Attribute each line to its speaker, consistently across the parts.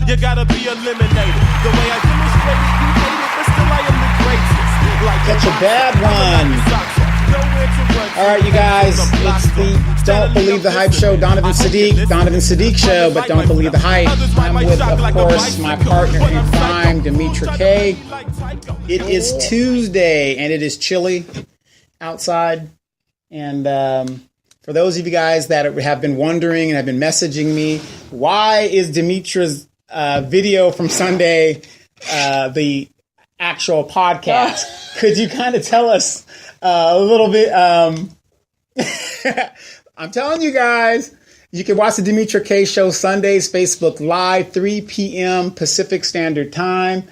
Speaker 1: you gotta be eliminated. The way I demonstrated, you hate it, but still I am the greatest. Like
Speaker 2: Catch a bad one. All right, you guys, it's the Don't Believe the Hype show, Donovan Sadiq show, but don't believe the hype. I'm with, of course, my partner in crime, Demetra K. It is Tuesday, and it is chilly outside. And for those of you guys that have been wondering and have been messaging me, why is Demetra's video from Sunday the actual podcast? Could you kind of tell us a little bit? I'm telling you guys, you can watch the Demetra K show Sundays, Facebook Live, 3 p.m. Pacific Standard Time.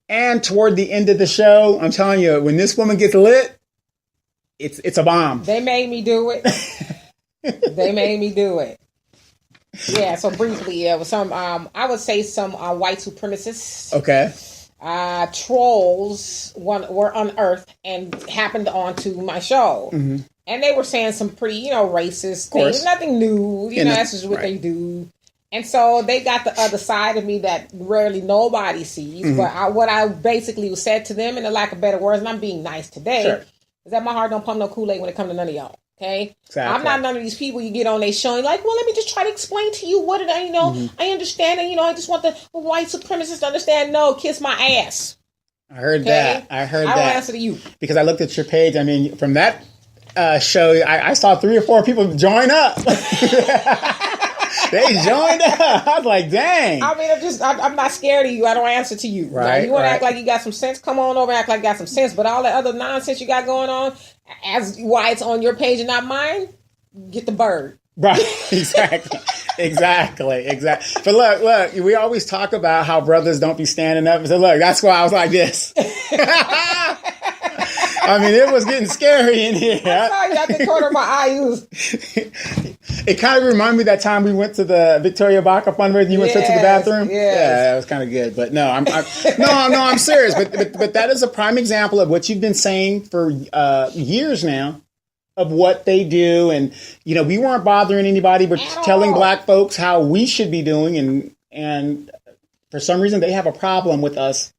Speaker 2: And toward the end of the show, I'm telling you, when this woman gets lit, it's a bomb.
Speaker 3: They made me do it. They made me do it. Yeah, so briefly, it was some, I would say some white supremacists.
Speaker 2: Okay.
Speaker 3: Trolls were unearthed and happened onto my show. Mm-hmm. And they were saying some pretty, racist things. Nothing new. That's just what they do. And so they got the other side of me that rarely nobody sees. Mm-hmm. But what I basically said to them, in the lack of better words, and I'm being nice today, is that my heart don't pump no Kool-Aid when it comes to none of y'all. Okay? Exactly. I'm not none of these people you get on their show and like, well, let me just try to explain to you what it, I understand. And, I just want the white supremacists to understand. No, kiss my ass.
Speaker 2: I heard that. I don't
Speaker 3: answer to you.
Speaker 2: Because I looked at your page. I mean, from that show, I saw 3 or 4 people join up. They joined up. I was like, dang.
Speaker 3: I mean, I'm not scared of you. I don't answer to you.
Speaker 2: Right.
Speaker 3: You want to act like you got some sense? Come on over and act like you got some sense. But all that other nonsense you got going on, as why it's on your page and not mine, get the bird.
Speaker 2: Right. Exactly. But look, we always talk about how brothers don't be standing up. So look, that's why I was like this. I mean, it was getting scary in here.
Speaker 3: I saw you at the corner of my eye.
Speaker 2: It kind of reminded me that time we went to the Victoria Baca fundraiser. You went to the bathroom.
Speaker 3: Yes.
Speaker 2: Yeah, that was kind of good. But no, I'm serious. But that is a prime example of what you've been saying for years now, of what they do. And we weren't bothering anybody, but telling black folks how we should be doing. And for some reason, they have a problem with us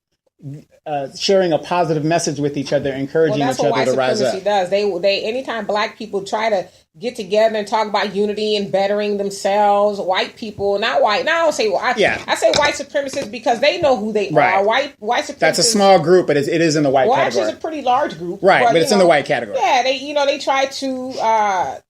Speaker 2: sharing a positive message with each other, encouraging each other to rise up.
Speaker 3: Does. They anytime black people try to get together and talk about unity and bettering themselves, white people, not white. Now I don't say I say white supremacists because they know who they are. White supremacists.
Speaker 2: That's a small group, but it is in the white category.
Speaker 3: Actually, it's a pretty large group,
Speaker 2: right? But it's in the white category.
Speaker 3: Yeah, they try to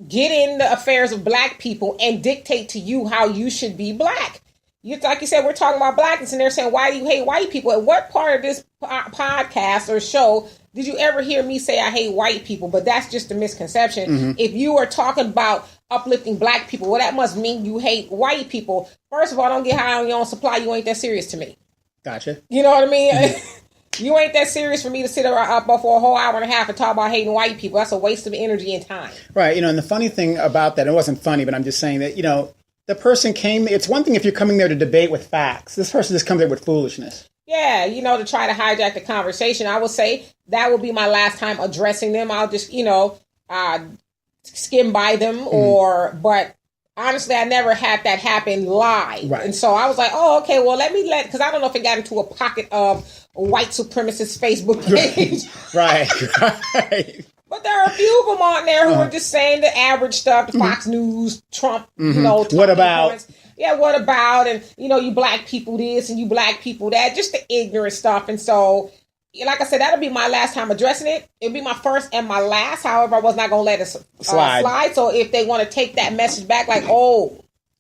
Speaker 3: get in the affairs of black people and dictate to you how you should be black. Like you said, we're talking about blackness, and they're saying, why do you hate white people? At what part of this podcast or show did you ever hear me say I hate white people? But that's just a misconception. Mm-hmm. If you are talking about uplifting black people, well, that must mean you hate white people. First of all, don't get high on your own supply. You ain't that serious to me.
Speaker 2: Gotcha.
Speaker 3: You know what I mean? Mm-hmm. You ain't that serious for me to sit up for a whole hour and a half and talk about hating white people. That's a waste of energy and time.
Speaker 2: Right. And the funny thing about that, it wasn't funny, but I'm just saying that, the person came, it's one thing if you're coming there to debate with facts. This person just comes there with foolishness.
Speaker 3: Yeah, to try to hijack the conversation. I would say that will be my last time addressing them. I'll just, skim by them but honestly, I never had that happen live. Right. And so I was like, oh, okay, well, because I don't know if it got into a pocket of white supremacist Facebook page.
Speaker 2: Right.
Speaker 3: But there are a few of them on there who are just saying the average stuff, the Fox News, Trump,
Speaker 2: what about?
Speaker 3: Points. Yeah, what about? And, you black people this and you black people that, just the ignorant stuff. And so, like I said, that'll be my last time addressing it. It'll be my first and my last. However, I was not going to let it slide. So if they want to take that message back, like,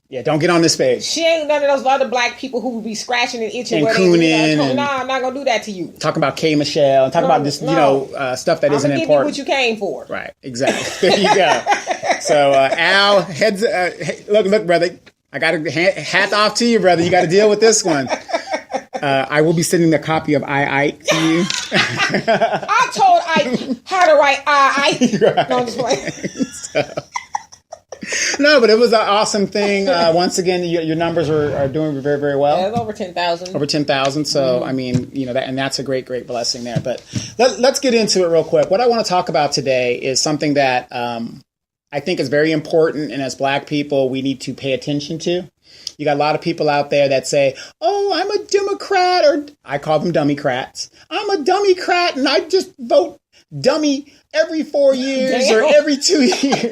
Speaker 2: yeah, don't get on this page.
Speaker 3: She ain't none of those other black people who will be scratching and itching.
Speaker 2: And cooning.
Speaker 3: No, I'm not going to do that to you.
Speaker 2: Talk about K. Michelle. Talk about this, stuff that isn't important. I'm going to give you
Speaker 3: what you came for.
Speaker 2: Right, exactly. There you go. So, Al, look, brother. I got to hat off to you, brother. You got to deal with this one. I will be sending a copy of I to you.
Speaker 3: I told Ike how to write I. Right. No, I'm just playing.
Speaker 2: No, but it was an awesome thing. Once again, your numbers are doing very, very well.
Speaker 3: Yeah, it's over 10,000.
Speaker 2: Over 10,000. So, I mean, that's a great, great blessing there. But let's get into it real quick. What I want to talk about today is something that I think is very important. And as black people, we need to pay attention to. You got a lot of people out there that say, oh, I'm a Democrat, or I call them Dummycrats. I'm a Dummycrat and I just vote dummy every 4 years or every 2 years.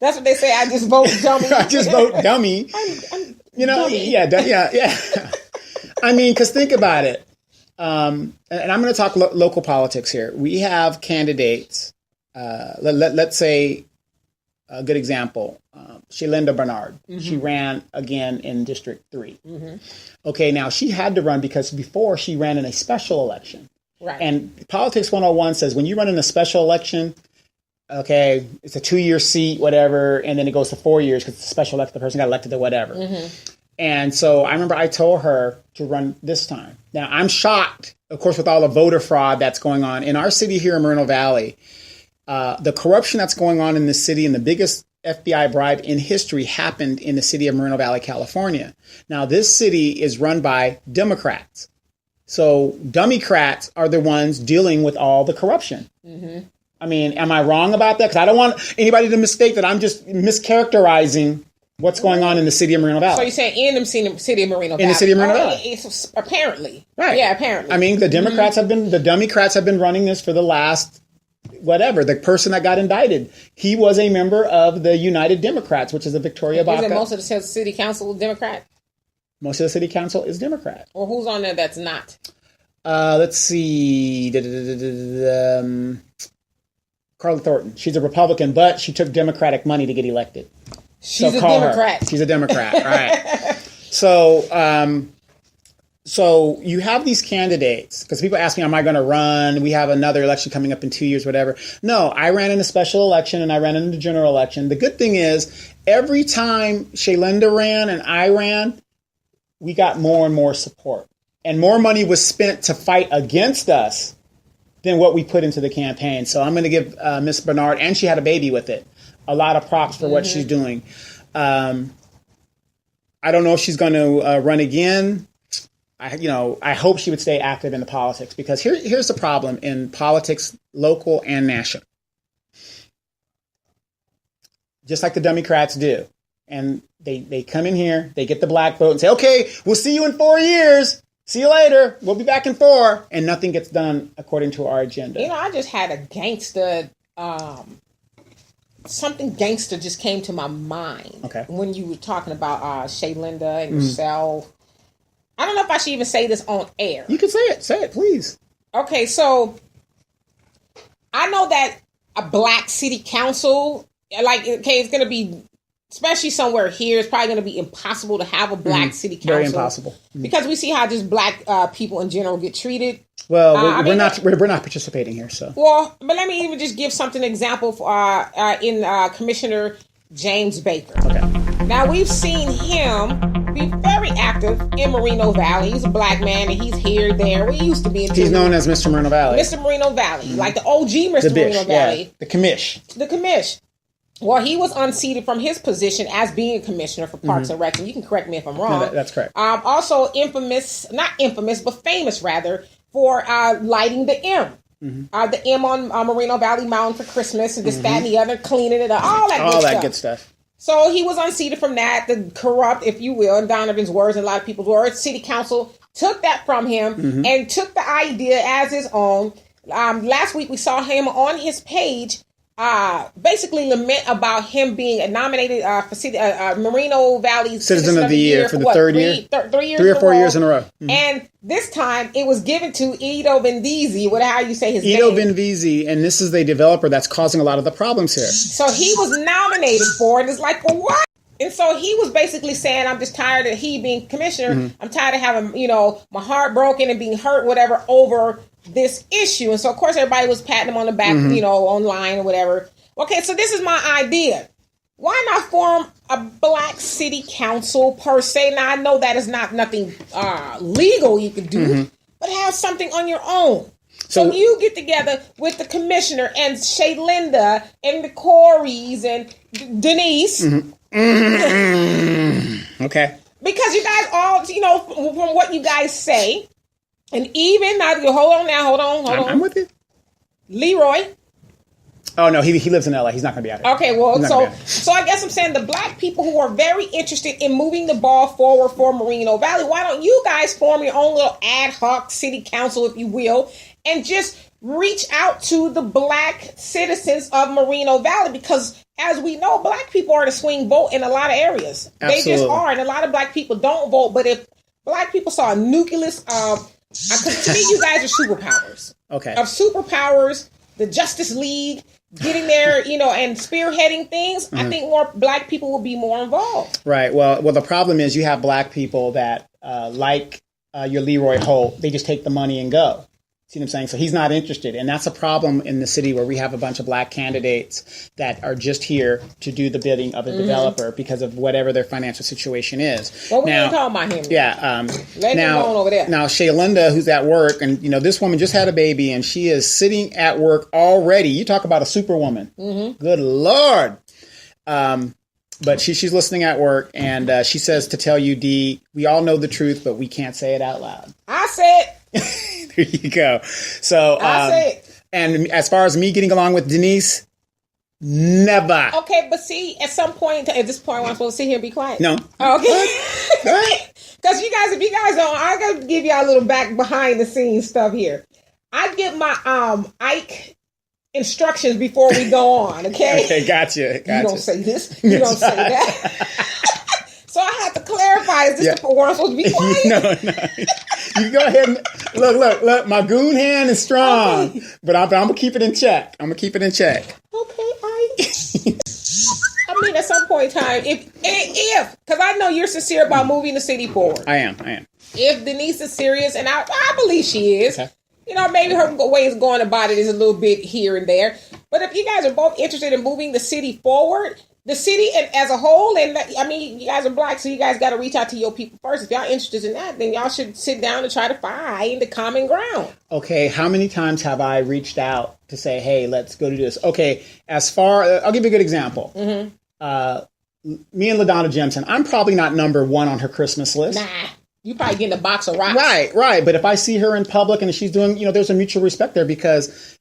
Speaker 3: That's what they say. I just vote dummy.
Speaker 2: I just vote dummy.
Speaker 3: I'm
Speaker 2: dummy. Yeah. I mean, because think about it. And I'm going to talk local politics here. We have candidates. Let's say a good example, Shaylinda Bernard. Mm-hmm. She ran again in District 3. Mm-hmm. Okay, now she had to run because before she ran in a special election.
Speaker 3: Right.
Speaker 2: And Politics 101 says when you run in a special election, okay, it's a 2-year seat, whatever, and then it goes to 4 years because it's a special election, the person got elected or whatever. Mm-hmm. And so I remember I told her to run this time. Now, I'm shocked, of course, with all the voter fraud that's going on. In our city here in Moreno Valley, the corruption that's going on in this city and the biggest FBI bribe in history happened in the city of Moreno Valley, California. Now, this city is run by Democrats. So Dummycrats are the ones dealing with all the corruption. Mm-hmm. I mean, am I wrong about that? Because I don't want anybody to mistake that I'm just mischaracterizing what's going on in the city of Moreno Valley.
Speaker 3: So you're saying in the city of Moreno Valley?
Speaker 2: In the city of Moreno Valley.
Speaker 3: It's apparently.
Speaker 2: Right.
Speaker 3: Yeah, apparently.
Speaker 2: I mean, the Democrats have been, the Dummycrats have been running this for the last, whatever. The person that got indicted, he was a member of the United Democrats, which is the Victoria Baca.
Speaker 3: Isn't most of the city council Democrat?
Speaker 2: Most of the city council is Democrat.
Speaker 3: Well, who's on there that's not?
Speaker 2: Let's see. Carla Thornton. She's a Republican, but she took Democratic money to get elected.
Speaker 3: She's a Democrat.
Speaker 2: She's a Democrat, right. So you have these candidates, because people ask me, am I going to run? We have another election coming up in 2 years, whatever. No, I ran in a special election and I ran in the general election. The good thing is, every time Shaylinda ran and I ran, we got more and more support. And more money was spent to fight against us than what we put into the campaign. So I'm going to give Miss Bernard, and she had a baby with it, a lot of props for what she's doing. I don't know if she's going to run again. I hope she would stay active in the politics, because here's the problem in politics, local and national. Just like the Dummycrats do. And they come in here, they get the black vote and say, okay, we'll see you in 4 years. See you later. We'll be back in 4. And nothing gets done according to our agenda.
Speaker 3: I just had a gangster, something gangster just came to my mind.
Speaker 2: Okay.
Speaker 3: When you were talking about Shaylinda and yourself. I don't know if I should even say this on air.
Speaker 2: You can say it. Say it, please.
Speaker 3: Okay, so I know that a black city council, it's going to be, especially somewhere here, it's probably going to be impossible to have a black city council.
Speaker 2: Very impossible.
Speaker 3: Because we see how just black people in general get treated.
Speaker 2: Well, we're not participating here, so.
Speaker 3: Well, but let me even just give something example for, in Commissioner James Baker.
Speaker 2: Okay.
Speaker 3: Now, we've seen him be very active in Moreno Valley. He's a black man, and he's here, there. We used to be in.
Speaker 2: He's known as Mr. Moreno Valley.
Speaker 3: Mr. Moreno Valley, like the OG Mr. Moreno Valley.
Speaker 2: Yeah, the commish.
Speaker 3: The commish. Well, he was unseated from his position as being a commissioner for Parks and Rec. And you can correct me if I'm wrong.
Speaker 2: No, that's correct.
Speaker 3: Also not infamous, but famous rather, for lighting the M. Mm-hmm. The M on Moreno Valley Mountain for Christmas, and this, that, and the other, cleaning it up, all that good stuff. So he was unseated from that. The corrupt, if you will, in Donovan's words and a lot of people's words, city council took that from him and took the idea as his own. Last week we saw him on his page basically lament about him being nominated for Moreno Valley
Speaker 2: Citizen of the Year for the third year. 3 or 4 years in a row. Mm-hmm.
Speaker 3: And this time it was given to Ido Benvizi, whatever you say his name.
Speaker 2: Ido Benvizi, and this is the developer that's causing a lot of the problems here.
Speaker 3: So he was nominated for it. It's like, well, what? And so he was basically saying, I'm just tired of he being commissioner. I'm tired of having, my heart broken and being hurt, whatever, over this issue. And so, of course, everybody was patting him on the back, online or whatever. Okay, so this is my idea. Why not form a black city council per se? Now, I know that is not nothing legal you could do, but have something on your own. So you get together with the commissioner and Shaylinda and the Coreys and Denise.
Speaker 2: Okay.
Speaker 3: Because you guys all, from what you guys say, and even, hold on.
Speaker 2: I'm with you.
Speaker 3: Leroy.
Speaker 2: Oh, no, he lives in L.A. He's not going to be out here.
Speaker 3: Okay, well, so I guess I'm saying the black people who are very interested in moving the ball forward for Moreno Valley, why don't you guys form your own little ad hoc city council, if you will, and just reach out to the black citizens of Moreno Valley? Because as we know, black people are the swing vote in a lot of areas.
Speaker 2: Absolutely.
Speaker 3: They just are, and a lot of black people don't vote. But if black people saw a nucleus of, because to me, you guys are superpowers.
Speaker 2: Okay.
Speaker 3: Of superpowers, the Justice League, getting there, and spearheading things, I think more black people will be more involved.
Speaker 2: Right. Well, the problem is you have black people that, like your Leroy Holt, they just take the money and go. See what I'm saying? So he's not interested. And that's a problem in the city where we have a bunch of black candidates that are just here to do the bidding of a developer because of whatever their financial situation is.
Speaker 3: Well, we ain't talking about him.
Speaker 2: Yeah.
Speaker 3: Let him go on over there.
Speaker 2: Now, Shaylinda, who's at work, and, this woman just had a baby, and she is sitting at work already. You talk about a superwoman. Mm-hmm. Good Lord. But she's listening at work, and she says to tell you, D, we all know the truth, but we can't say it out loud.
Speaker 3: I said
Speaker 2: There you go. So,
Speaker 3: I say it.
Speaker 2: And as far as me getting along with Denise, never.
Speaker 3: Okay, but see, at some point, at this point, I'm supposed to sit here and be quiet.
Speaker 2: No.
Speaker 3: Okay. Because if you guys don't, I got to give y'all a little back behind the scenes stuff here. I get my Ike instructions before we go on. Okay.
Speaker 2: Okay, gotcha.
Speaker 3: You don't say this. You don't say that. So I have to clarify: is this the I'm supposed to be quiet?
Speaker 2: No. You go ahead and look. My goon hand is strong, okay. but I'm gonna keep it in check. Okay,
Speaker 3: I mean, at some point in time, if because I know you're sincere about moving the city forward.
Speaker 2: I am.
Speaker 3: If Denise is serious, and I believe she is.
Speaker 2: Okay.
Speaker 3: Maybe her ways of going about it is a little bit here and there. But if you guys are both interested in moving the city forward, the city as a whole, and you guys are black, so you guys got to reach out to your people first. If y'all interested in that, then y'all should sit down and try to find the common ground. Okay,
Speaker 2: how many times have I reached out to say, hey, let's go do this? Okay, I'll give you a good example. Mm-hmm. Me and LaDonna Jemson, I'm probably not number one on her Christmas list.
Speaker 3: Nah. You probably getting a box of rocks.
Speaker 2: Right. But if I see her in public and she's doing, there's a mutual respect there because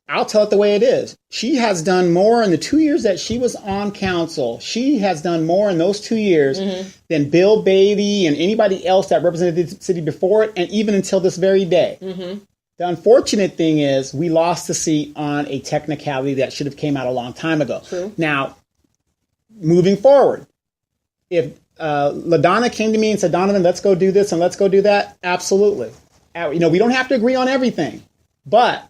Speaker 2: I'll tell it the way it is. She has done more in the 2 years that she was on council. She has done more in those 2 years than Bill Beatty and anybody else that represented the city before it, and even until this very day. Mm-hmm. The unfortunate thing is we lost the seat on a technicality that should have came out a long time ago.
Speaker 3: True.
Speaker 2: Now, moving forward, if LaDonna came to me and said, Donovan, let's go do this and let's go do that. Absolutely. We don't have to agree on everything, but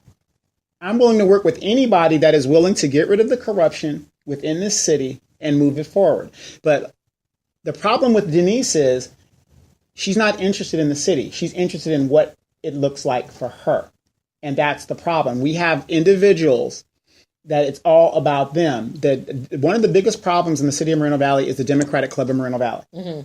Speaker 2: I'm willing to work with anybody that is willing to get rid of the corruption within this city and move it forward. But the problem with Denise is she's not interested in the city. She's interested in what it looks like for her. And that's the problem. We have individuals that it's all about them. One of the biggest problems in the city of Moreno Valley is the Democratic Club of Moreno Valley. Mm-hmm.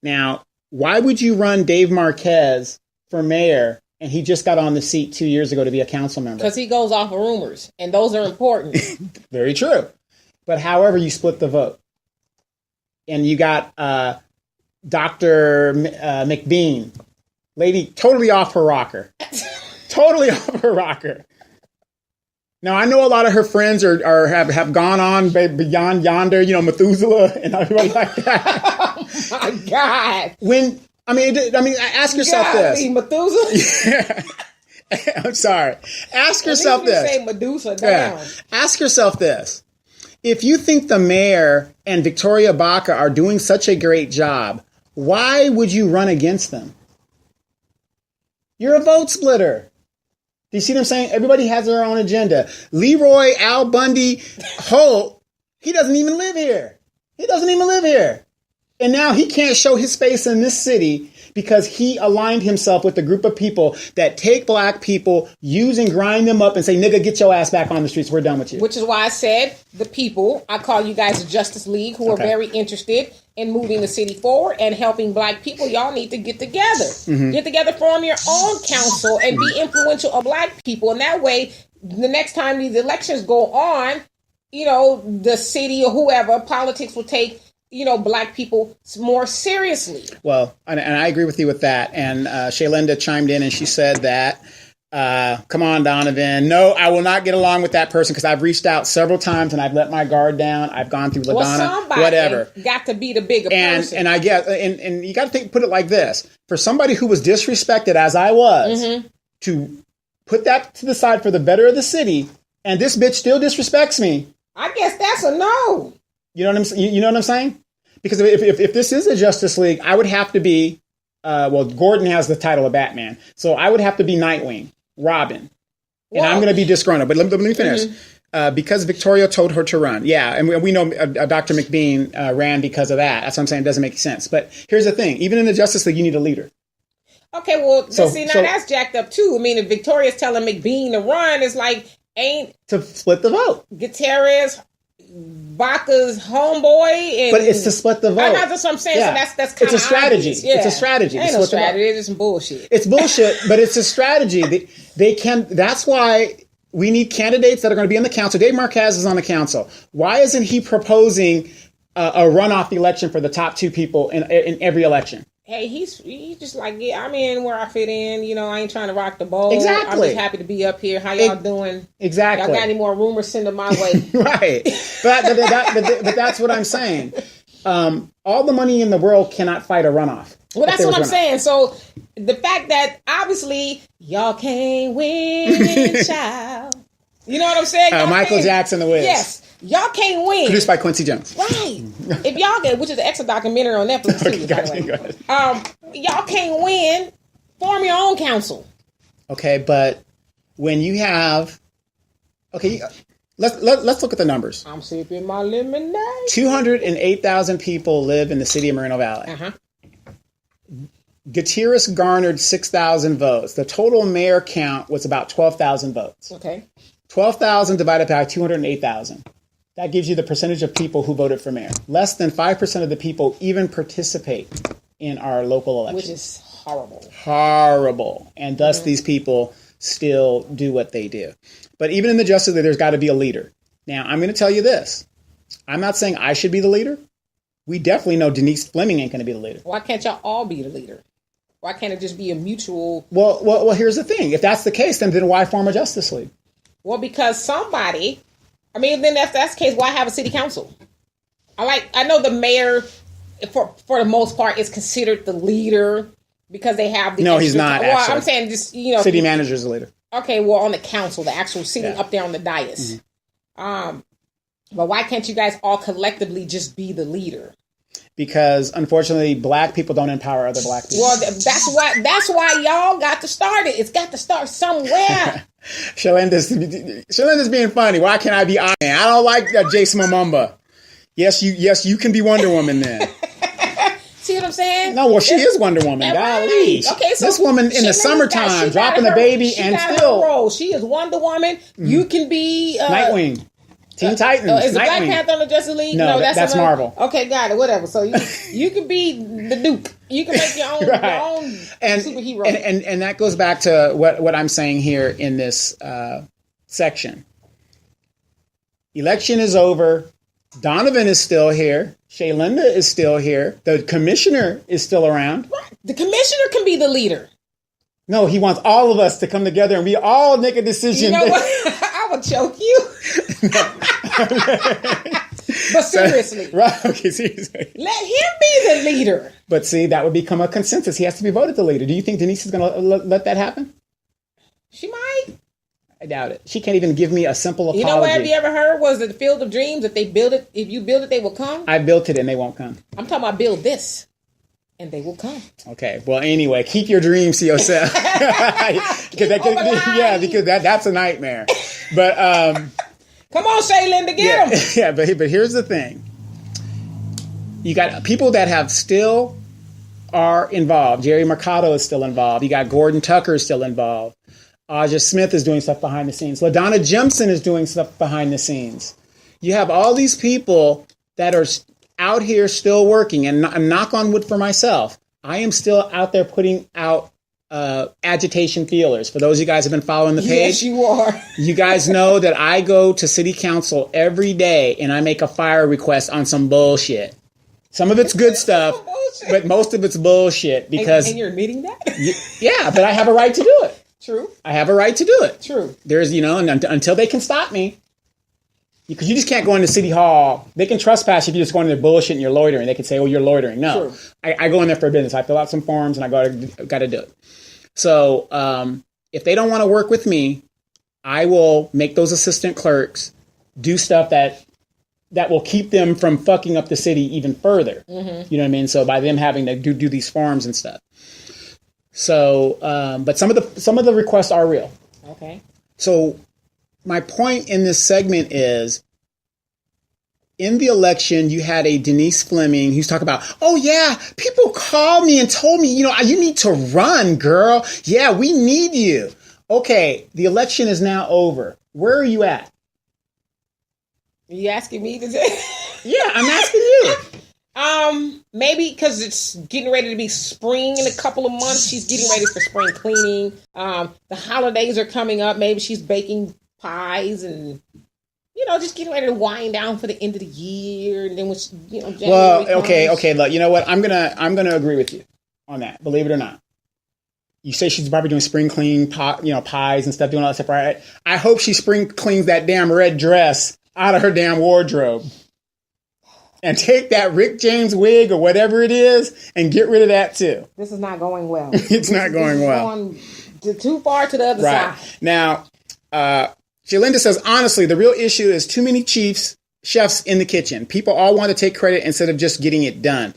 Speaker 2: Now, why would you run Dave Marquez for mayor and he just got on the seat 2 years ago to be a council member?
Speaker 3: Because he goes off of rumors, and those are important.
Speaker 2: Very true. But however, you split the vote. And you got Dr. McBean, lady totally off her rocker. Totally off her rocker. Now, I know a lot of her friends have gone on beyond yonder, Methuselah and everybody like that.
Speaker 3: Oh, my God.
Speaker 2: Ask yourself this.
Speaker 3: Methuselah?
Speaker 2: Yeah. I'm sorry. Ask yourself this.
Speaker 3: Say Medusa down.
Speaker 2: Yeah. Ask yourself this. If you think the mayor and Victoria Baca are doing such a great job, why would you run against them? You're a vote splitter. Do you see what I'm saying? Everybody has their own agenda. Leroy Al Bundy Holt, he doesn't even live here. And now he can't show his face in this city because he aligned himself with a group of people that take black people, use and grind them up and say, nigga, get your ass back on the streets. We're done with you.
Speaker 3: Which is why I said the people, I call you guys the Justice League, who are very interested in moving the city forward and helping black people. Y'all need to get together. Mm-hmm. Get together, form your own council and be influential of black people. And that way, the next time these elections go on, the city or whoever, politics will take black people more seriously.
Speaker 2: Well, and I agree with you with that. And Shaylinda chimed in and she said that Come on, Donovan. No, I will not get along with that person because I've reached out several times and I've let my guard down. I've gone through LaDonna, whatever.
Speaker 3: Got to be the bigger person.
Speaker 2: And I get, and you got to put it like this: for somebody who was disrespected as I was, to put that to the side for the better of the city, and this bitch still disrespects me.
Speaker 3: I guess that's a no.
Speaker 2: You know what I'm saying? Because if this is a Justice League, I would have to be. Well, Gordon has the title of Batman, so I would have to be Nightwing. Robin. And I'm going to be disgruntled. But let me finish. Because Victoria told her to run. Yeah, and we know Dr. McBean ran because of that. That's what I'm saying. It doesn't make sense. But here's the thing. Even in the Justice League, you need a leader.
Speaker 3: Okay, well, that's jacked up, too. I mean, if Victoria's telling McBean to run, it's like,
Speaker 2: to split the vote.
Speaker 3: Gutierrez, Baca's homeboy, and
Speaker 2: but it's to split the vote.
Speaker 3: That's what I'm saying. Yeah. So that's kind of
Speaker 2: it's a strategy. Yeah. It's a strategy.
Speaker 3: Ain't no strategy. It's just some bullshit.
Speaker 2: It's bullshit, but it's a strategy. They can. That's why we need candidates that are going to be on the council. Dave Marquez is on the council. Why isn't he proposing a runoff election for the top two people in every election?
Speaker 3: Hey, he's just like, yeah, I'm in where I fit in. You know, I ain't trying to rock the boat.
Speaker 2: Exactly.
Speaker 3: I'm just happy to be up here. How y'all doing?
Speaker 2: Exactly.
Speaker 3: Y'all got any more rumors? Send them my way.
Speaker 2: Right. But that's what I'm saying. All the money in the world cannot fight a runoff.
Speaker 3: Well, that's what I'm saying. So the fact that obviously y'all can't win, child. You know what I'm saying?
Speaker 2: Michael Jackson, The Wiz.
Speaker 3: Yes. Y'all can't win.
Speaker 2: Produced by Quincy Jones.
Speaker 3: Right. If y'all get, which is an extra documentary on Netflix too, by the way. Y'all can't win. Form your own council.
Speaker 2: Okay, but when you have, let's look at the numbers.
Speaker 3: I'm sipping my lemonade.
Speaker 2: 208,000 people live in the city of Moreno Valley. Gutierrez garnered 6,000 votes. The total mayor count was about 12,000 votes.
Speaker 3: Okay.
Speaker 2: 12,000 divided by 208,000. That gives you the percentage of people who voted for mayor. Less than 5% of the people even participate in our local elections.
Speaker 3: Which is horrible.
Speaker 2: Horrible. And thus these people still do what they do. But even in the Justice League, there's got to be a leader. Now, I'm going to tell you this. I'm not saying I should be the leader. We definitely know Denise Fleming ain't going to be the leader.
Speaker 3: Why can't y'all all be the leader? Why can't it just be a mutual...
Speaker 2: Well, here's the thing. If that's the case, then why form a Justice League?
Speaker 3: Well, because somebody... I mean, then if that's the case, why have a city council? I know the mayor, for the most part, is considered the leader because they have the...
Speaker 2: No, he's not,
Speaker 3: Well,
Speaker 2: actually.
Speaker 3: I'm saying just, you know...
Speaker 2: City manager's the leader.
Speaker 3: Okay, well, on the council, the actual sitting up there on the dais. But why can't you guys all collectively just be the leader?
Speaker 2: Because, unfortunately, black people don't empower other black people.
Speaker 3: Well, that's why y'all got to start it. It's got to start somewhere.
Speaker 2: Shalenda's being funny. Why can't I be Iron Man? I don't like Jason Momoa. Yes, you can be Wonder Woman then.
Speaker 3: See what I'm saying?
Speaker 2: No, well, she is Wonder Woman. Golly.
Speaker 3: Okay, so
Speaker 2: this woman in the summertime dropping the baby and still...
Speaker 3: Role. She is Wonder Woman. You can be...
Speaker 2: Nightwing. Teen Titans.
Speaker 3: Is the Black Panther on the Justice League?
Speaker 2: No, that's Marvel.
Speaker 3: Okay, got it. Whatever. So you can be the Duke. You can make your own, superhero.
Speaker 2: And that goes back to what I'm saying here in this section. Election is over. Donovan is still here. Shaylenda is still here. The commissioner is still around.
Speaker 3: Right. The commissioner can be the leader.
Speaker 2: No, he wants all of us to come together and we all make a decision.
Speaker 3: You know what? I would choke you. But seriously.
Speaker 2: Right. Okay, seriously.
Speaker 3: Let him be the leader.
Speaker 2: But see, that would become a consensus. He has to be voted the leader. Do you think Denise is going to let that happen?
Speaker 3: She might.
Speaker 2: I doubt it. She can't even give me a simple apology.
Speaker 3: You know what have you ever heard was the Field of Dreams? If you build it, they will come.
Speaker 2: I built it and they won't come.
Speaker 3: I'm talking about build this. And they will come. Okay.
Speaker 2: Well, anyway, keep your dreams to yourself. because that's a nightmare. But
Speaker 3: come on, Shaylin, to get them.
Speaker 2: Yeah, but here's the thing. You got people that have still are involved. Jerry Mercado is still involved. You got Gordon Tucker is still involved. Aja Smith is doing stuff behind the scenes. LaDonna Jimson is doing stuff behind the scenes. You have all these people that are out here still working, and knock on wood for myself, I am still out there putting out agitation feelers. For those of you guys who have been following the page,
Speaker 3: yes, you are.
Speaker 2: You guys know that I go to city council every day and I make a fire request on some bullshit. Some of it's good stuff, but most of it's bullshit because...
Speaker 3: And you're admitting that?
Speaker 2: Yeah, but I have a right to do it.
Speaker 3: True.
Speaker 2: I have a right to do it.
Speaker 3: True.
Speaker 2: There's, until they can stop me. Because you just can't go into City Hall. They can trespass if you just go into their bullshit and you're loitering. They can say, oh, you're loitering. No. I go in there for business. I fill out some forms and I got to do it. So if they don't want to work with me, I will make those assistant clerks do stuff that will keep them from fucking up the city even further. Mm-hmm. You know what I mean? So by them having to do these forms and stuff. So, but some of the requests are real.
Speaker 3: Okay.
Speaker 2: So my point in this segment is, in the election, you had a Denise Fleming who's talking about, oh yeah, people called me and told me, you need to run, girl. Yeah, we need you. Okay, the election is now over. Where are you at?
Speaker 3: Are you asking me to say?
Speaker 2: Yeah, I'm asking you.
Speaker 3: Maybe because it's getting ready to be spring in a couple of months. She's getting ready for spring cleaning. The holidays are coming up. Maybe she's baking pies and, just getting ready to wind down for the end of the year. And then when January
Speaker 2: well, okay.
Speaker 3: comes.
Speaker 2: Look, you know what? I'm gonna agree with you on that. Believe it or not. You say she's probably doing spring clean, pies and stuff, doing all that stuff, right? I hope she spring cleans that damn red dress out of her damn wardrobe. And take that Rick James wig or whatever it is and get rid of that too.
Speaker 3: This is not going well.
Speaker 2: It's not going well.
Speaker 3: Going too far to the other side.
Speaker 2: Now, Shalinda says, honestly, the real issue is too many chefs in the kitchen. People all want to take credit instead of just getting it done.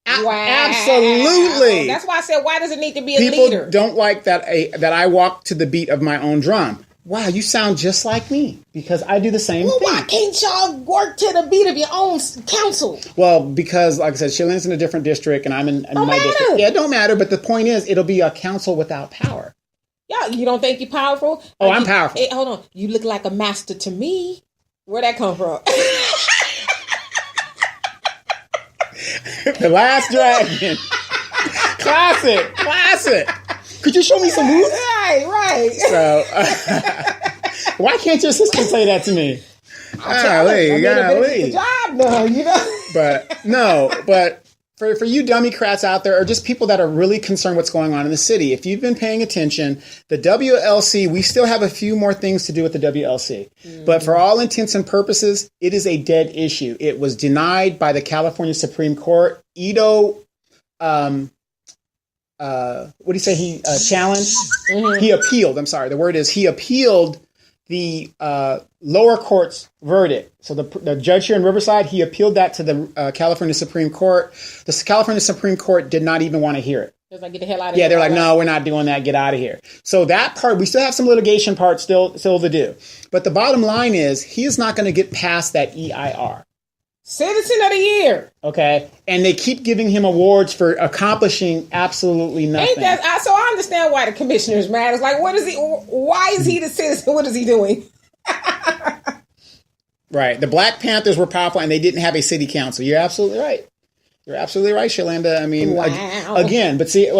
Speaker 3: Wow.
Speaker 2: Absolutely.
Speaker 3: That's why I said, why does it need to be a
Speaker 2: People
Speaker 3: leader?
Speaker 2: don't like that I walk to the beat of my own drum. Wow, you sound just like me because I do the same thing.
Speaker 3: Why can't y'all work to the beat of your own council?
Speaker 2: Well, because, like I said, Shailen's in a different district and I'm in my district. Yeah, it don't matter. But the point is, it'll be a council without power.
Speaker 3: Yeah, you don't think you're powerful?
Speaker 2: Oh, I'm powerful.
Speaker 3: Hold on. You look like a master to me. Where'd that come from?
Speaker 2: The Last Dragon. Classic. Could you show me some moves?
Speaker 3: Right.
Speaker 2: So, why can't your sister say that to me?
Speaker 3: Golly. The job done,
Speaker 2: But for you Democrats out there, or just people that are really concerned what's going on in the city, if you've been paying attention, the WLC, we still have a few more things to do with the WLC. Mm-hmm. But for all intents and purposes, it is a dead issue. It was denied by the California Supreme Court. Ito, what do you say? He challenged? Mm-hmm. He appealed. I'm sorry. The word is he appealed the lower court's verdict. So the judge here in Riverside, he appealed that to the California Supreme Court. The California Supreme Court did not even want to hear it.
Speaker 3: Just like, get the hell out of here.
Speaker 2: Yeah, they're like, no, we're not doing that. Get out of here. So that part, we still have some litigation parts still to do. But the bottom line is, he is not going to get past that EIR.
Speaker 3: Citizen of the Year.
Speaker 2: Okay. And they keep giving him awards for accomplishing absolutely nothing.
Speaker 3: So I understand why the commissioner's mad. It's like, why is he the citizen? What is he doing?
Speaker 2: Right. The Black Panthers were powerful and they didn't have a city council. You're absolutely right. You're absolutely right, Shalanda. I mean,
Speaker 3: wow.
Speaker 2: Again, but see,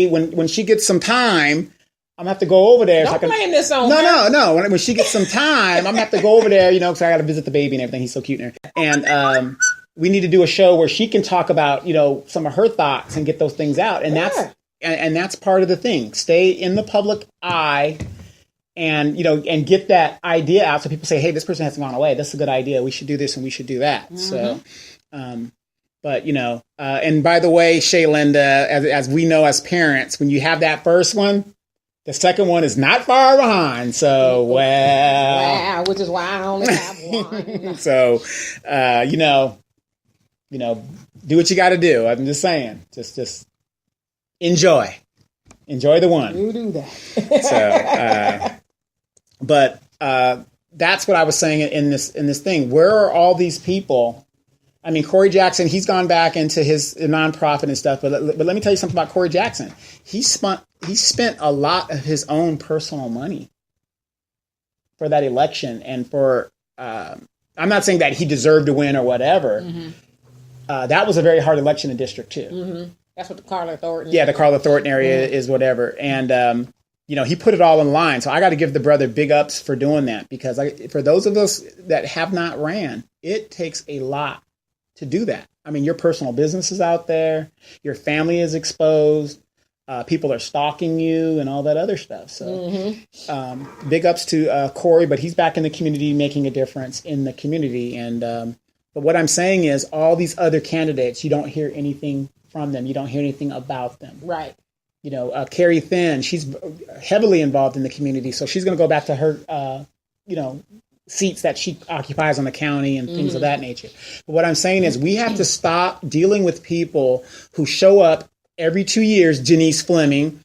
Speaker 2: when she gets some time, I'm gonna have to go over there.
Speaker 3: Don't blame this on
Speaker 2: her. No. When she gets some time, I'm gonna have to go over there, because I got to visit the baby and everything. He's so cute in there. And we need to do a show where she can talk about, some of her thoughts and get those things out. And that's part of the thing. Stay in the public eye and, and get that idea out so people say, hey, this person hasn't gone away. That's a good idea. We should do this and we should do that. Mm-hmm. So, but, and by the way, Shaylenda, as we know as parents, when you have that first one, the second one is not far behind. So,
Speaker 3: wow, which is why I only have one.
Speaker 2: So, do what you got to do. I'm just saying, just enjoy the one.
Speaker 3: You do that.
Speaker 2: So, but that's what I was saying in this thing. Where are all these people? I mean, Corey Jackson, he's gone back into his nonprofit and stuff. But let me tell you something about Corey Jackson. He spent a lot of his own personal money for that election. And for, I'm not saying that he deserved to win or whatever. Mm-hmm. That was a very hard election in District 2.
Speaker 3: Mm-hmm. That's what the Carla Thornton.
Speaker 2: Yeah, the Carla Thornton area is whatever. And, he put it all in line. So I got to give the brother big ups for doing that. Because for those of us that have not ran, it takes a lot to do that. I mean, your personal business is out there. Your family is exposed. People are stalking you and all that other stuff. So big ups to Corey, but he's back in the community making a difference in the community. And but what I'm saying is all these other candidates, you don't hear anything from them. You don't hear anything about them.
Speaker 3: Right.
Speaker 2: You know, Carrie Thin, she's heavily involved in the community. So she's going to go back to her, seats that she occupies on the county and things of that nature. But what I'm saying is we have to stop dealing with people who show up every 2 years. Denise Fleming.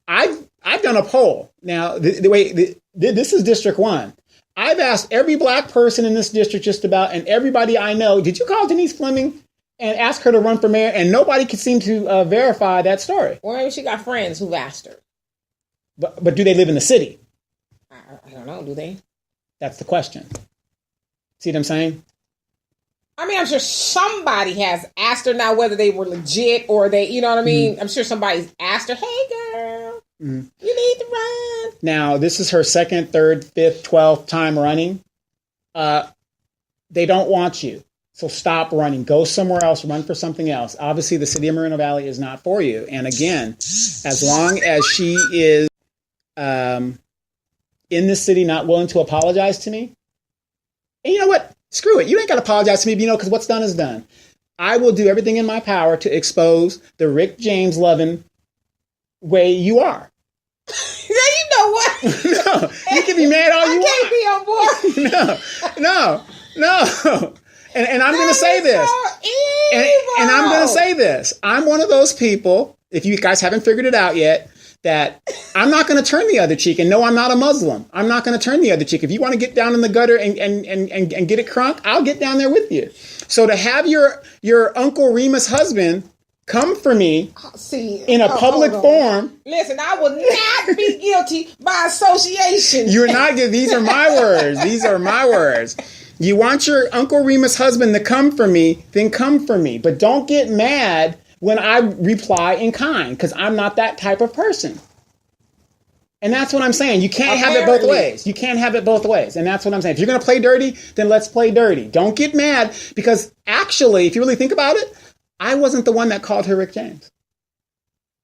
Speaker 2: I've done a poll. Now, this is District 1. I've asked every black person in this district just about, and everybody I know, did you call Denise Fleming and ask her to run for mayor? And nobody could seem to verify that story.
Speaker 3: Well, maybe she got friends who've asked her.
Speaker 2: But do they live in the city?
Speaker 3: I don't know. Do they?
Speaker 2: That's the question. See what I'm saying?
Speaker 3: I mean, I'm sure somebody has asked her now, whether they were legit or they, you know what I mean? I'm sure somebody's asked her, hey, girl, you need to run.
Speaker 2: Now, this is her second, third, fifth, 12th time running. They don't want you. So stop running. Go somewhere else. Run for something else. Obviously, the city of Moreno Valley is not for you. And again, as long as she is in this city not willing to apologize to me, and you know what? Screw it. You ain't got to apologize to me, because what's done is done. I will do everything in my power to expose the Rick James loving way you are.
Speaker 3: Yeah, you know what?
Speaker 2: No, you can be mad all you want.
Speaker 3: I can't be on board.
Speaker 2: No. And I'm going to say this.
Speaker 3: So
Speaker 2: and I'm going to say this. I'm one of those people, if you guys haven't figured it out yet, that I'm not going to turn the other cheek. And no, I'm not a Muslim. I'm not going to turn the other cheek. If you want to get down in the gutter and get it crunk, I'll get down there with you. So to have your Uncle Remus husband come for me in a public forum.
Speaker 3: Listen, I will not be guilty by association.
Speaker 2: You're not. These are my words. These are my words. You want your Uncle Remus husband to come for me, then come for me. But don't get mad when I reply in kind, because I'm not that type of person. And that's what I'm saying. You can't have it both ways. You can't have it both ways. And that's what I'm saying. If you're going to play dirty, then let's play dirty. Don't get mad, because actually, if you really think about it, I wasn't the one that called her Rick James.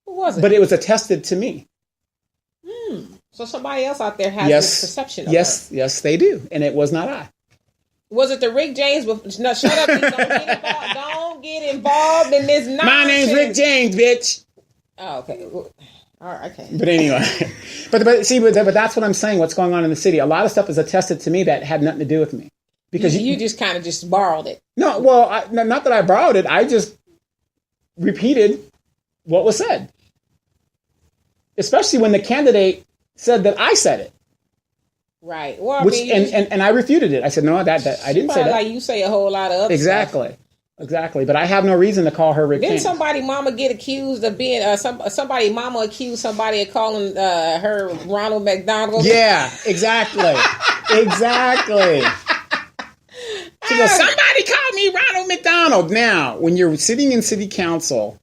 Speaker 3: Who was it?
Speaker 2: But it was attested to me.
Speaker 3: So somebody else out there has this perception of her.
Speaker 2: Yes, they do. And it was not I.
Speaker 3: Was it the Rick James? No, shut up. Don't get involved in this nonsense.
Speaker 2: My name's Rick James, bitch.
Speaker 3: Oh, okay. All right, okay.
Speaker 2: But anyway, but that's what I'm saying. What's going on in the city? A lot of stuff is attested to me that had nothing to do with me. Because
Speaker 3: you just kind of just borrowed it.
Speaker 2: No, well, not that I borrowed it. I just repeated what was said. Especially when the candidate said that I said it.
Speaker 3: Right. Well,
Speaker 2: and I refuted it. I said, no, that I didn't say that.
Speaker 3: Like you say a whole lot of other stuff.
Speaker 2: Exactly. But I have no reason to call her Rick James.
Speaker 3: Didn't somebody mama get accused of being, somebody mama accused somebody of calling her Ronald McDonald?
Speaker 2: Yeah, exactly. Exactly. She goes, somebody called me Ronald McDonald. Now, when you're sitting in city council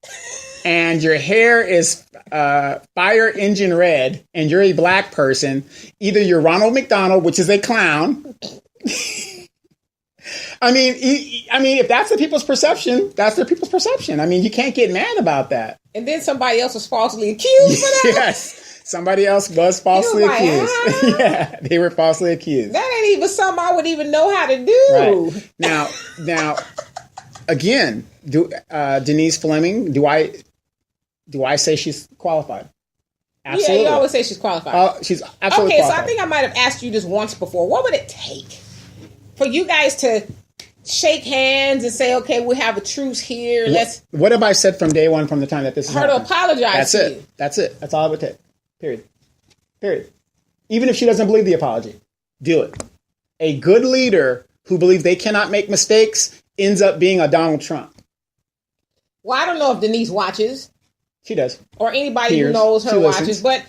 Speaker 2: and your hair is fire engine red and you're a black person, either you're Ronald McDonald, which is a clown. I mean, if that's the people's perception, that's their people's perception. I mean, you can't get mad about that.
Speaker 3: And then somebody else was falsely accused for that?
Speaker 2: Yes. Somebody else was falsely accused. Yeah, they were falsely accused.
Speaker 3: That ain't even something I would even know how to do.
Speaker 2: Right. Now, again, Denise Fleming, do I say she's qualified? Absolutely.
Speaker 3: Yeah, you always say she's qualified.
Speaker 2: She's absolutely qualified.
Speaker 3: So I think I might have asked you this once before. What would it take for you guys to shake hands and say, okay, we have a truce here.
Speaker 2: What have I said from day one, from the time that this is
Speaker 3: her to apologize to you?
Speaker 2: That's it. That's all it would take. Period. Even if she doesn't believe the apology, do it. A good leader who believes they cannot make mistakes ends up being a Donald Trump.
Speaker 3: Well, I don't know if Denise watches.
Speaker 2: She does.
Speaker 3: Or anybody who knows her watches. But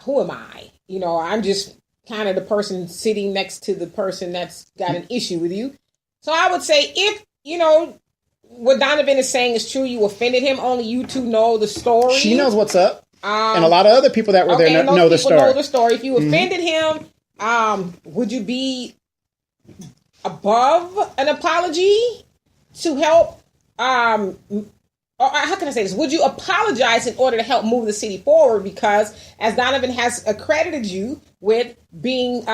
Speaker 3: who am I? I'm just kind of the person sitting next to the person that's got an issue with you. So I would say if, what Donovan is saying is true, you offended him, only you two know the story.
Speaker 2: She knows what's up. And a lot of other people that were there know the story.
Speaker 3: Know the story. If you offended him, would you be above an apology to help or how can I say this? Would you apologize in order to help move the city forward? Because as Donovan has accredited you with being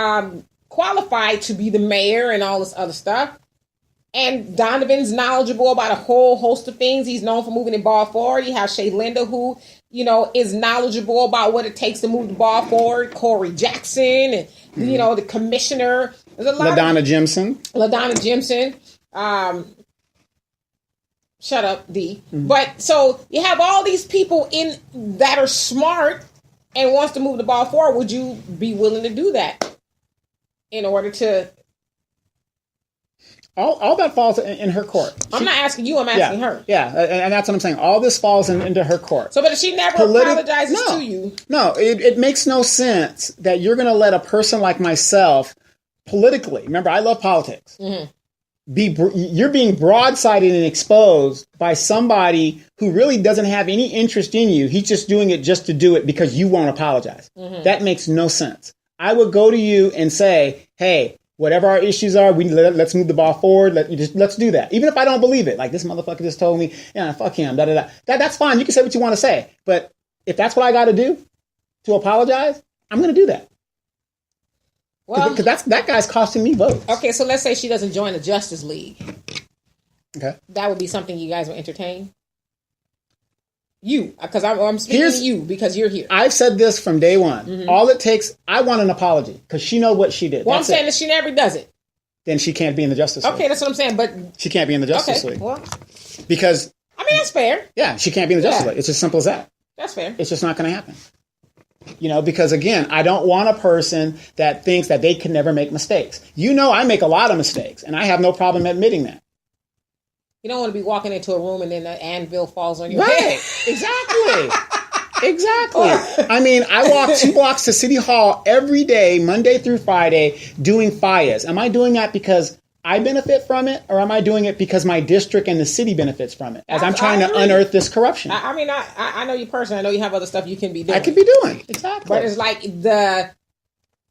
Speaker 3: qualified to be the mayor and all this other stuff, and Donovan's knowledgeable about a whole host of things. He's known for moving the ball forward. You have Shay Linda, who, is knowledgeable about what it takes to move the ball forward. Corey Jackson and, the commissioner. There's a lot
Speaker 2: LaDonna Jimson.
Speaker 3: Shut up, D. Mm-hmm. But so you have all these people in that are smart and wants to move the ball forward. Would you be willing to do that in order to...
Speaker 2: All that falls in her court.
Speaker 3: I'm not asking you, I'm asking her.
Speaker 2: Yeah, and that's what I'm saying. All this falls into her court.
Speaker 3: So, but if she never apologizes to you...
Speaker 2: No, it makes no sense that you're going to let a person like myself, politically, remember, I love politics, you're being broadsided and exposed by somebody who really doesn't have any interest in you. He's just doing it just to do it because you won't apologize. That makes no sense. I would go to you and say, hey, whatever our issues are, let's move the ball forward. Let's do that. Even if I don't believe it, like this motherfucker just told me, fuck him, That's fine. You can say what you want to say. But if that's what I got to do to apologize, I'm going to do that. Well, because that guy's costing me votes.
Speaker 3: Okay, so let's say she doesn't join the Justice League.
Speaker 2: Okay.
Speaker 3: That would be something you guys would entertain? You, because I'm speaking to you because you're here.
Speaker 2: I've said this from day one. All it takes, I want an apology because she knows what she did.
Speaker 3: Well, I'm saying that she never does it.
Speaker 2: Then she can't be in the Justice League.
Speaker 3: Okay, that's what I'm saying. But
Speaker 2: she can't be in the Justice League.
Speaker 3: Well,
Speaker 2: because
Speaker 3: that's fair.
Speaker 2: Yeah, she can't be in the Justice League. It's as simple as that.
Speaker 3: That's fair.
Speaker 2: It's just not going to happen. Because again, I don't want a person that thinks that they can never make mistakes. I make a lot of mistakes, and I have no problem admitting that.
Speaker 3: You don't want to be walking into a room and then the anvil falls on your head.
Speaker 2: Exactly. I mean, I walk 2 blocks to City Hall every day, Monday through Friday, doing FIAs. Am I doing that because I benefit from it, or am I doing it because my district and the city benefits from it? As I'm trying to unearth this corruption.
Speaker 3: I know you personally. I know you have other stuff you can be doing.
Speaker 2: I could be doing. Exactly.
Speaker 3: But it's like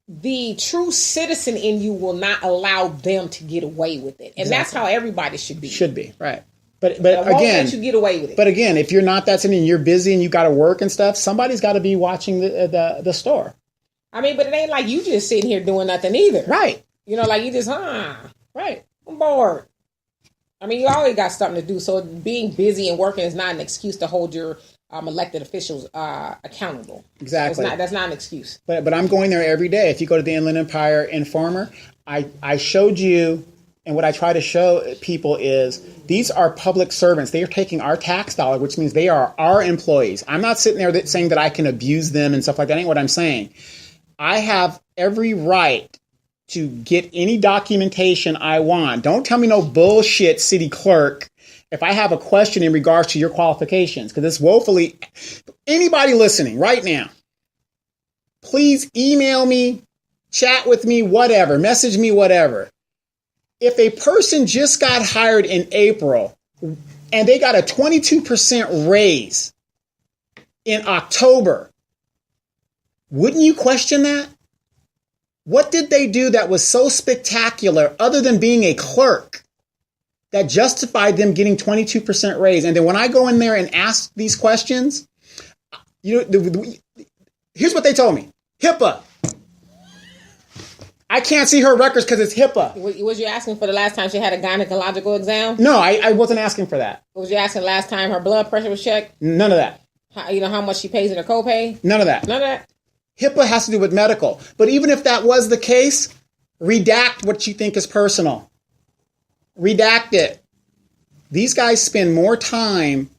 Speaker 3: the true citizen in you will not allow them to get away with it. And that's how everybody should be.
Speaker 2: Should be, right. But
Speaker 3: won't let you get away with it.
Speaker 2: But again, if you're not that citizen and you're busy and you got to work and stuff, somebody's got to be watching the store.
Speaker 3: I mean, but it ain't like you just sitting here doing nothing either.
Speaker 2: Right.
Speaker 3: Like you just, right. I'm bored. I mean, you always got something to do. So being busy and working is not an excuse to hold your elected officials accountable.
Speaker 2: Exactly.
Speaker 3: That's not an excuse.
Speaker 2: But I'm going there every day. If you go to the Inland Empire Informer, I showed you, and what I try to show people is these are public servants. They are taking our tax dollar, which means they are our employees. I'm not sitting there saying that I can abuse them and stuff like that. That ain't what I'm saying. I have every right to get any documentation I want. Don't tell me no bullshit, city clerk, if I have a question in regards to your qualifications, because it's woefully... Anybody listening right now, please email me, chat with me, whatever, message me, whatever. If a person just got hired in April and they got a 22% raise in October, wouldn't you question that? What did they do that was so spectacular other than being a clerk that justified them getting 22% raise? And then when I go in there and ask these questions, here's what they told me. HIPAA. I can't see her records because it's HIPAA.
Speaker 3: Was you asking for the last time she had a gynecological exam?
Speaker 2: No, I wasn't asking for that.
Speaker 3: Was you asking last time her blood pressure was checked?
Speaker 2: None of that.
Speaker 3: How much she pays in her copay?
Speaker 2: None of that.
Speaker 3: None of that?
Speaker 2: HIPAA has to do with medical. But even if that was the case, redact what you think is personal. Redact it. These guys spend more time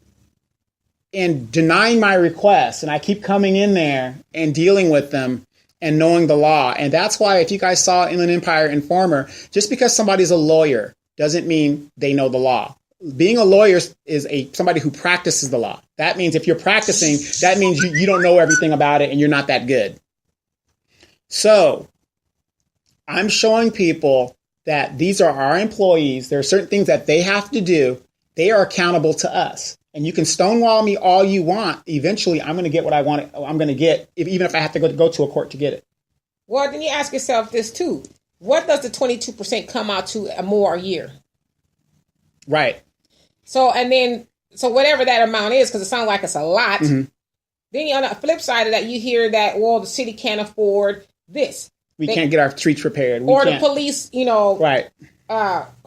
Speaker 2: in denying my requests, and I keep coming in there and dealing with them and knowing the law. And that's why if you guys saw Inland Empire Informer, just because somebody's a lawyer doesn't mean they know the law. Being a lawyer is somebody who practices the law. That means if you're practicing, that means you don't know everything about it and you're not that good. So I'm showing people that these are our employees. There are certain things that they have to do. They are accountable to us. And you can stonewall me all you want. Eventually, I'm going to get what I want. I'm going to get, even if I have to go to a court to get it.
Speaker 3: Well, then you ask yourself this too. What does the 22% come out to more a year?
Speaker 2: Right.
Speaker 3: So, and then, So whatever that amount is, because it sounds like it's a lot. Then on the flip side of that, you hear that, well, the city can't afford this.
Speaker 2: We can't get our streets repaired.
Speaker 3: The police,
Speaker 2: right.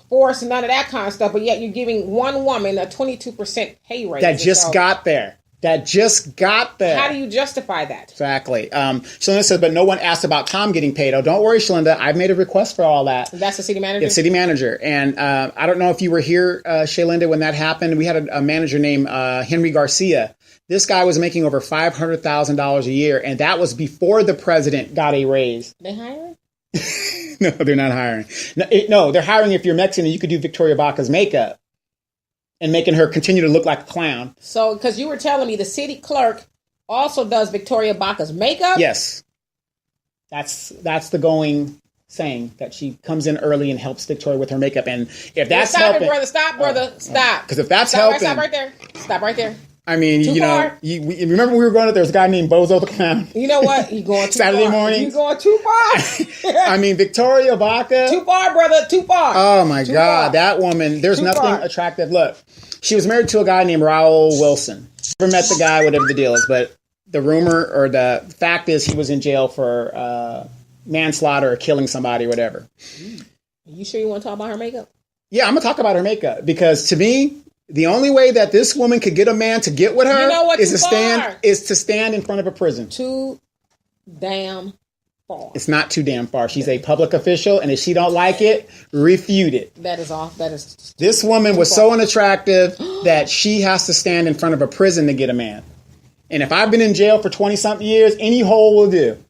Speaker 3: Force and none of that kind of stuff. But yet you're giving one woman a 22% pay raise.
Speaker 2: That just got there. How do you justify that?
Speaker 3: Exactly.
Speaker 2: Shalinda says, but no one asked about Tom getting paid. Oh, don't worry, Shalinda. I've made a request for all that.
Speaker 3: That's the city manager?
Speaker 2: Yeah, city manager. And I don't know if you were here, Shalinda, when that happened. We had a manager named Henry Garcia. This guy was making over $500,000 a year, and that was before the president got a raise.
Speaker 3: They hiring?
Speaker 2: No, they're not hiring. No, they're hiring if you're Mexican and you could do Victoria Baca's makeup and making her continue to look like a clown.
Speaker 3: So, because you were telling me the city clerk also does Victoria Baca's makeup?
Speaker 2: Yes. That's the going saying, that she comes in early and helps Victoria with her makeup. And if that's helping...
Speaker 3: Stop, brother. Stop.
Speaker 2: Because if that's helping...
Speaker 3: Stop right there. Stop right there.
Speaker 2: I mean,
Speaker 3: too far.
Speaker 2: Remember when we were going up, there was a guy named Bozo the Clown.
Speaker 3: You know what? You're going too
Speaker 2: Saturday
Speaker 3: far.
Speaker 2: morning.
Speaker 3: You're going too far.
Speaker 2: I mean, Victoria Baca.
Speaker 3: Too far, brother. Too far.
Speaker 2: Oh, my God.
Speaker 3: Far.
Speaker 2: That woman, there's nothing attractive. Look, she was married to a guy named Raul Wilson. Never met the guy, whatever the deal is. But the rumor or the fact is he was in jail for manslaughter or killing somebody or whatever.
Speaker 3: You sure you want to talk about her makeup?
Speaker 2: Yeah, I'm going to talk about her makeup. Because to me... the only way that this woman could get a man to get with her is to stand in front of a prison.
Speaker 3: Too damn far.
Speaker 2: It's not too damn far. She's a public official, and if she don't like it, refute it.
Speaker 3: That is all. That is.
Speaker 2: This woman was so unattractive that she has to stand in front of a prison to get a man. And if I've been in jail for 20-something years, any hole will do.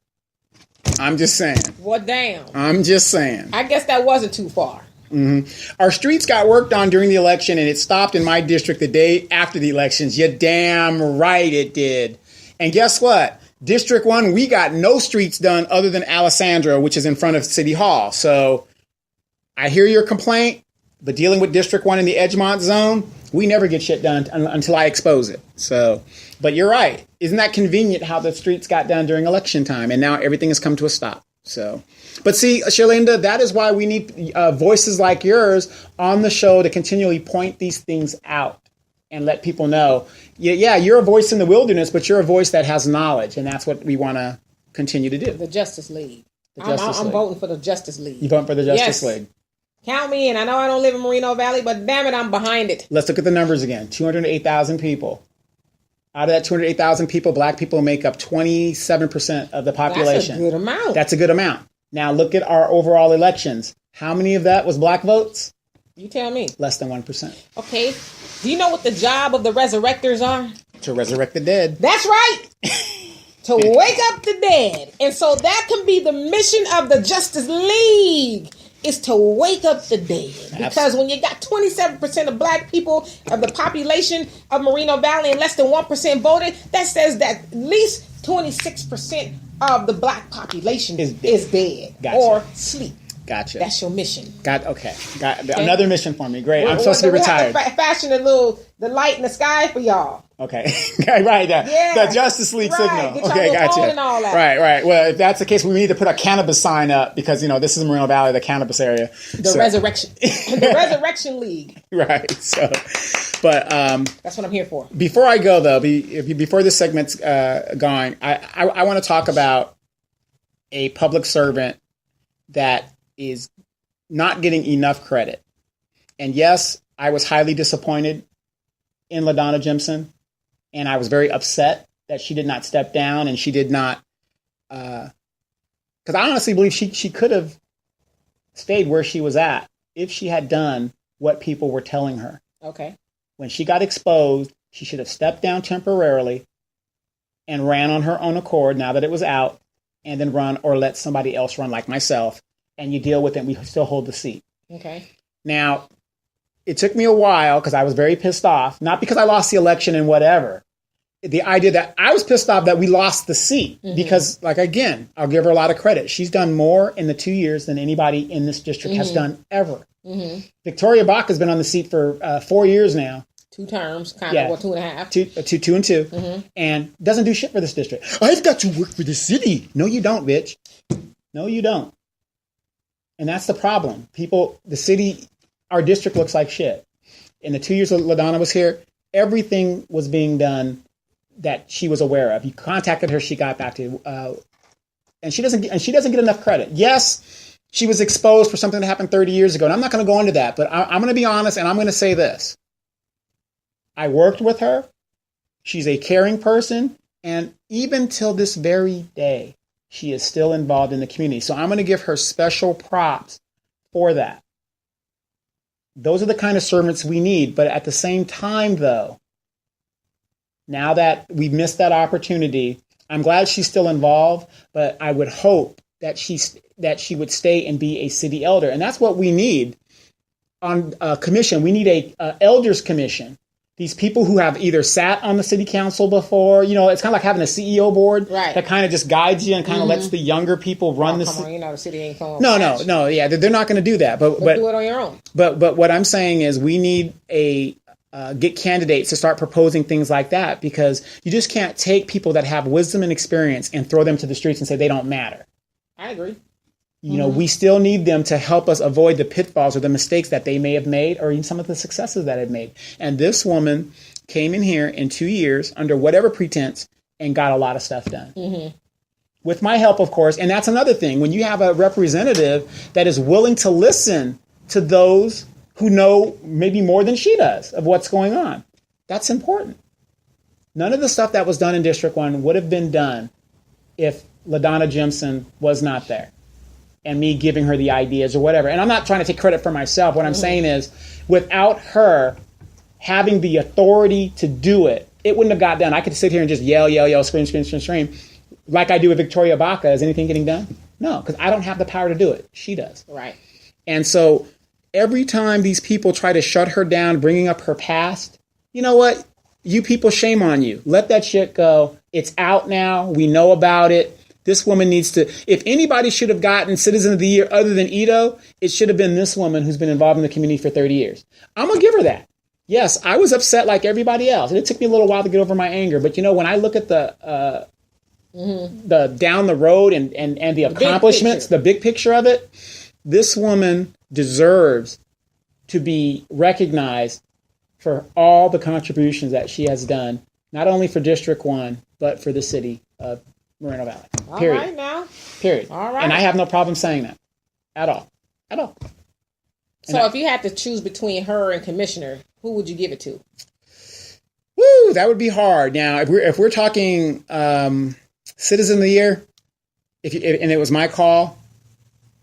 Speaker 2: I'm just saying.
Speaker 3: Well, damn.
Speaker 2: I'm just saying.
Speaker 3: I guess that wasn't too far.
Speaker 2: Mm-hmm. Our streets got worked on during the election, and it stopped in my district the day after the elections. You're damn right it did. And guess what? District 1, we got no streets done other than Alessandro, which is in front of City Hall. So I hear your complaint, but dealing with District 1 in the Edgemont zone, we never get shit done until I expose it. So, but you're right. Isn't that convenient how the streets got done during election time, and now everything has come to a stop? So, but see, Shalinda, that is why we need voices like yours on the show to continually point these things out and let people know, yeah, you're a voice in the wilderness, but you're a voice that has knowledge, and that's what we want to continue to do.
Speaker 3: The Justice League. I'm voting for the Justice League.
Speaker 2: You voting for the Justice League?
Speaker 3: Count me in. I know I don't live in Moreno Valley, but damn it, I'm behind it.
Speaker 2: Let's look at the numbers again. 208,000 people. Out of that 208,000 people, black people make up 27% of the population.
Speaker 3: That's a good amount.
Speaker 2: That's a good amount. Now look at our overall elections. How many of that was black votes?
Speaker 3: You tell me.
Speaker 2: Less than 1%.
Speaker 3: Okay. Do you know what the job of the resurrectors are?
Speaker 2: To resurrect the dead.
Speaker 3: That's right. To wake up the dead. And so that can be the mission of the Justice League, is to wake up the dead. Because when you got 27% of black people of the population of Moreno Valley and less than 1% voted, that says that at least 26% of the black population is dead
Speaker 2: Gotcha.
Speaker 3: or sleep.
Speaker 2: Gotcha.
Speaker 3: That's your mission.
Speaker 2: Okay. Another mission for me. Great. I'm supposed to be retired.
Speaker 3: We have to fashion the light in the sky for y'all.
Speaker 2: Okay. Right. The Justice League signal.
Speaker 3: Get
Speaker 2: Okay, gotcha.
Speaker 3: And all that.
Speaker 2: Right. Well, if that's the case, we need to put a cannabis sign up because, this is Moreno Valley, the cannabis area.
Speaker 3: The Resurrection League.
Speaker 2: Right. So, but
Speaker 3: that's what I'm here for.
Speaker 2: Before I go, though, before this segment's going, I want to talk about a public servant that is not getting enough credit. And yes, I was highly disappointed in LaDonna Jimson, and I was very upset that she did not step down, and she did not, because I honestly believe she could have stayed where she was at if she had done what people were telling her.
Speaker 3: Okay.
Speaker 2: When she got exposed, she should have stepped down temporarily and ran on her own accord now that it was out, and then run or let somebody else run like myself, and you deal with it, and we still hold the seat.
Speaker 3: Okay. Now,
Speaker 2: it took me a while because I was very pissed off, not because I lost the election and whatever. The idea that I was pissed off that we lost the seat because, again, I'll give her a lot of credit. She's done more in the 2 years than anybody in this district has done ever. Victoria Baca has been on the seat for 4 years now.
Speaker 3: 2 terms, kind of, 2.5.
Speaker 2: Two and two, and doesn't do shit for this district. I've got to work for the city. No, you don't, bitch. No, you don't. And that's the problem. The city, our district looks like shit. In the 2 years that LaDonna was here, everything was being done that she was aware of. You contacted her, she got back to you, and she doesn't get enough credit. Yes, she was exposed for something that happened 30 years ago, and I'm not going to go into that, but I'm going to be honest, and I'm going to say this. I worked with her. She's a caring person, and even till this very day, she is still involved in the community. So I'm going to give her special props for that. Those are the kind of servants we need. But at the same time, though, now that we've missed that opportunity, I'm glad she's still involved, but I would hope that she would stay and be a city elder. And that's what we need on a commission. We need a elders commission. These people who have either sat on the city council before, it's kind of like having a CEO board that kind of just guides you and kind of lets the younger people run the city.
Speaker 3: The city ain't coming.
Speaker 2: No, yeah, they're not going to do that. But
Speaker 3: do it on your own.
Speaker 2: But what I'm saying is we need get candidates to start proposing things like that, because you just can't take people that have wisdom and experience and throw them to the streets and say they don't matter.
Speaker 3: I agree.
Speaker 2: We still need them to help us avoid the pitfalls or the mistakes that they may have made, or even some of the successes that they've made. And this woman came in here in 2 years under whatever pretense and got a lot of stuff done. With my help, of course. And that's another thing. When you have a representative that is willing to listen to those who know maybe more than she does of what's going on, that's important. None of the stuff that was done in District 1 would have been done if LaDonna Jimson was not there, and me giving her the ideas or whatever. And I'm not trying to take credit for myself. What I'm saying is, without her having the authority to do it, it wouldn't have got done. I could sit here and just yell, scream, like I do with Victoria Baca. Is anything getting done? No, because I don't have the power to do it. She does.
Speaker 3: Right.
Speaker 2: And so every time these people try to shut her down, bringing up her past, you know what? You people, shame on you. Let that shit go. It's out now. We know about it. This woman needs to, if anybody should have gotten Citizen of the Year other than Ito, it should have been this woman who's been involved in the community for 30 years. I'm going to give her that. Yes, I was upset like everybody else. And it took me a little while to get over my anger. But, when I look at the down the road and the accomplishments, the big picture of it, this woman deserves to be recognized for all the contributions that she has done, not only for District 1, but for the city of Moreno Valley. Period.
Speaker 3: All right now.
Speaker 2: Period.
Speaker 3: All right.
Speaker 2: And I have no problem saying that. At all. At all.
Speaker 3: So if you had to choose between her and Commissioner, who would you give it to?
Speaker 2: Woo, that would be hard. Now, if we're talking Citizen of the Year, and it was my call,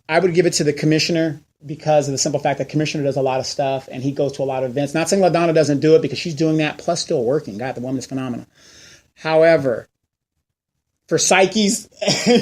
Speaker 2: I would give it to the Commissioner, because of the simple fact that Commissioner does a lot of stuff and he goes to a lot of events. Not saying LaDonna doesn't do it, because she's doing that, plus still working. God, the woman is phenomenal. However, for Psyche's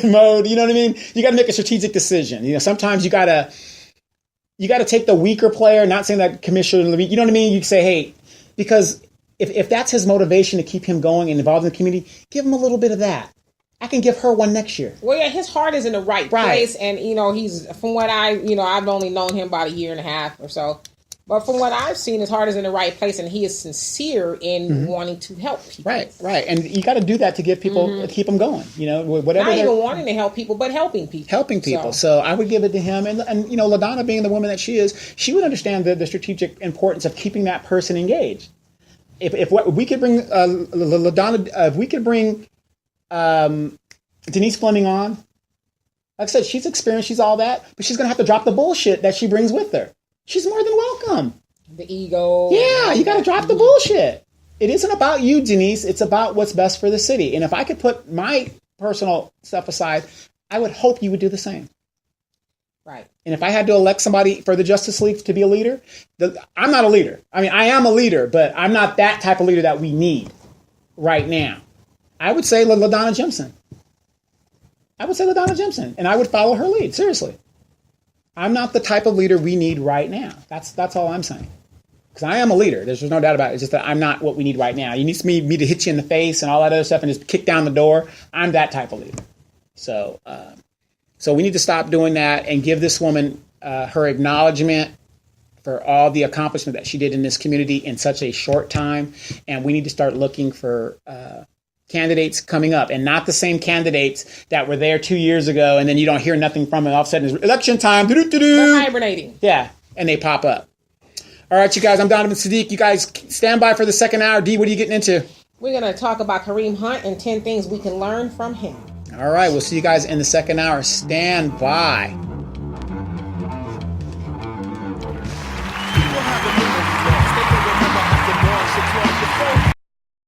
Speaker 2: mode, you know what I mean? You got to make a strategic decision. Sometimes you got to take the weaker player, not saying that Commissioner Levine, you know what I mean? You can say, hey, because if that's his motivation to keep him going and involved in the community, give him a little bit of that. I can give her one next year.
Speaker 3: Well, yeah, his heart is in the right place. And, he's, from what I've only known him about a year and a half or so. But from what I've seen, his heart is in the right place, and he is sincere in wanting to help people.
Speaker 2: Right. And you got to do that to give people, keep them going. Whatever.
Speaker 3: Not even wanting to help people, but helping people.
Speaker 2: So I would give it to him. And LaDonna, being the woman that she is, she would understand the strategic importance of keeping that person engaged. If we could bring LaDonna, if we could bring Denise Fleming on, like I said, she's experienced, she's all that, but she's going to have to drop the bullshit that she brings with her. She's more than welcome.
Speaker 3: The ego.
Speaker 2: Yeah, you got to drop the bullshit. It isn't about you, Denise. It's about what's best for the city. And if I could put my personal stuff aside, I would hope you would do the same.
Speaker 3: Right.
Speaker 2: And if I had to elect somebody for the Justice League to be a leader, I'm not a leader. I mean, I am a leader, but I'm not that type of leader that we need right now. I would say LaDonna Jimson. And I would follow her lead. Seriously. I'm not the type of leader we need right now. That's all I'm saying. Because I am a leader. There's no doubt about it. It's just that I'm not what we need right now. You need me to hit you in the face and all that other stuff and just kick down the door. I'm that type of leader. So we need to stop doing that and give this woman her acknowledgement for all the accomplishment that she did in this community in such a short time. And we need to start looking for candidates coming up, and not the same candidates that were there 2 years ago, and then you don't hear nothing from them. All of a sudden, it's election time.
Speaker 3: They're hibernating.
Speaker 2: Yeah, and they pop up. All right, you guys, I'm Donovan Sadiq. You guys stand by for the second hour. D, what are you getting into?
Speaker 3: We're going to talk about Kareem Hunt and 10 things we can learn from him.
Speaker 2: All right, we'll see you guys in the second hour. Stand by.